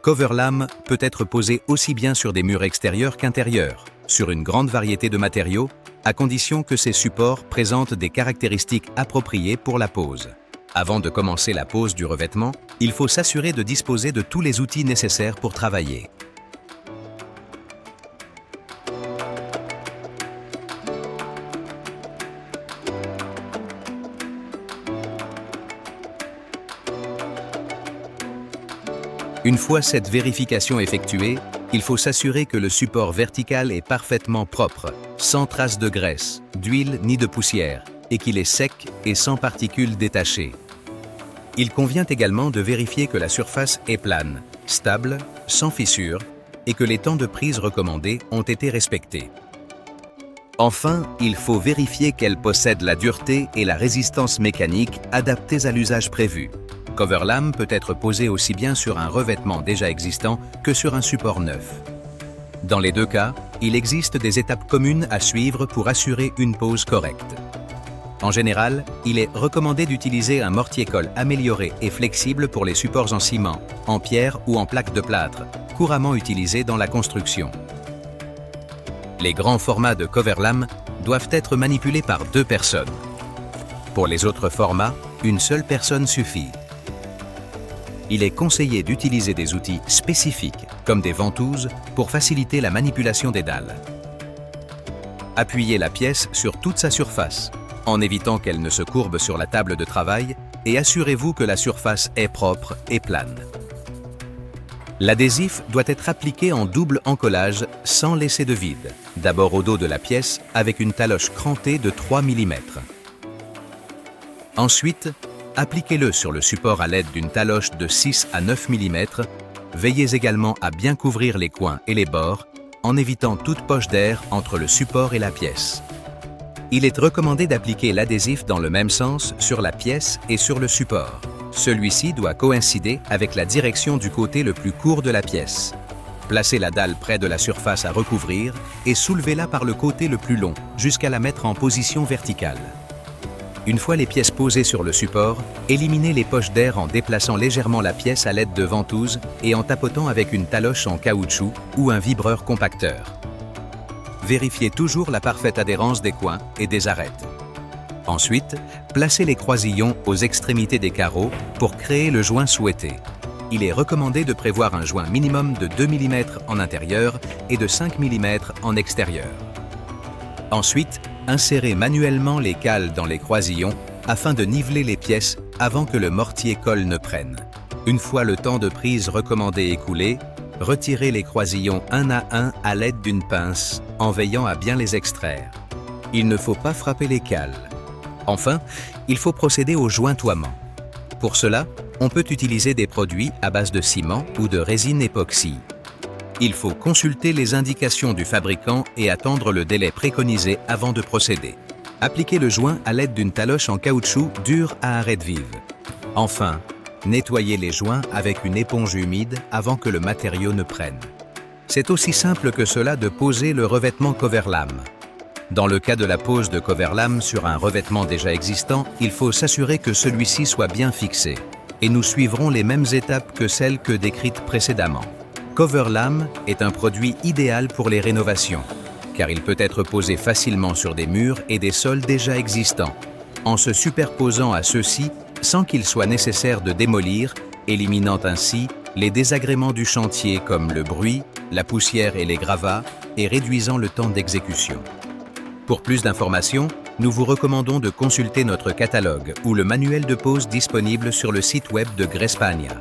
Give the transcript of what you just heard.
Coverlam peut être posé aussi bien sur des murs extérieurs qu'intérieurs, sur une grande variété de matériaux, à condition que ces supports présentent des caractéristiques appropriées pour la pose. Avant de commencer la pose du revêtement, il faut s'assurer de disposer de tous les outils nécessaires pour travailler. Une fois cette vérification effectuée, il faut s'assurer que le support vertical est parfaitement propre, sans traces de graisse, d'huile ni de poussière, et qu'il est sec et sans particules détachées. Il convient également de vérifier que la surface est plane, stable, sans fissures, et que les temps de prise recommandés ont été respectés. Enfin, il faut vérifier qu'elle possède la dureté et la résistance mécanique adaptées à l'usage prévu. Coverlam peut être posé aussi bien sur un revêtement déjà existant que sur un support neuf. Dans les deux cas, il existe des étapes communes à suivre pour assurer une pose correcte. En général, il est recommandé d'utiliser un mortier-colle amélioré et flexible pour les supports en ciment, en pierre ou en plaque de plâtre, couramment utilisés dans la construction. Les grands formats de Coverlam doivent être manipulés par 2 personnes. Pour les autres formats, une seule personne suffit. Il est conseillé d'utiliser des outils spécifiques, comme des ventouses, pour faciliter la manipulation des dalles. Appuyez la pièce sur toute sa surface, en évitant qu'elle ne se courbe sur la table de travail, et assurez-vous que la surface est propre et plane. L'adhésif doit être appliqué en double encollage sans laisser de vide, d'abord au dos de la pièce avec une taloche crantée de 3 mm. Ensuite, appliquez-le sur le support à l'aide d'une taloche de 6 à 9 mm. Veillez également à bien couvrir les coins et les bords en évitant toute poche d'air entre le support et la pièce. Il est recommandé d'appliquer l'adhésif dans le même sens sur la pièce et sur le support. Celui-ci doit coïncider avec la direction du côté le plus court de la pièce. Placez la dalle près de la surface à recouvrir et soulevez-la par le côté le plus long jusqu'à la mettre en position verticale. Une fois les pièces posées sur le support, éliminez les poches d'air en déplaçant légèrement la pièce à l'aide de ventouses et en tapotant avec une taloche en caoutchouc ou un vibreur compacteur. Vérifiez toujours la parfaite adhérence des coins et des arêtes. Ensuite, placez les croisillons aux extrémités des carreaux pour créer le joint souhaité. Il est recommandé de prévoir un joint minimum de 2 mm en intérieur et de 5 mm en extérieur. Ensuite, insérez manuellement les cales dans les croisillons afin de niveler les pièces avant que le mortier-colle ne prenne. Une fois le temps de prise recommandé écoulé, retirez les croisillons un à l'aide d'une pince en veillant à bien les extraire. Il ne faut pas frapper les cales. Enfin, il faut procéder au jointoiement. Pour cela, on peut utiliser des produits à base de ciment ou de résine époxy. Il faut consulter les indications du fabricant et attendre le délai préconisé avant de procéder. Appliquez le joint à l'aide d'une taloche en caoutchouc dure à arête vive. Enfin, nettoyez les joints avec une éponge humide avant que le matériau ne prenne. C'est aussi simple que cela de poser le revêtement Coverlam. Dans le cas de la pose de Coverlam sur un revêtement déjà existant, il faut s'assurer que celui-ci soit bien fixé. Et nous suivrons les mêmes étapes que celles que décrites précédemment. Coverlam est un produit idéal pour les rénovations, car il peut être posé facilement sur des murs et des sols déjà existants, en se superposant à ceux-ci sans qu'il soit nécessaire de démolir, éliminant ainsi les désagréments du chantier comme le bruit, la poussière et les gravats, et réduisant le temps d'exécution. Pour plus d'informations, nous vous recommandons de consulter notre catalogue ou le manuel de pose disponible sur le site web de Grespagna.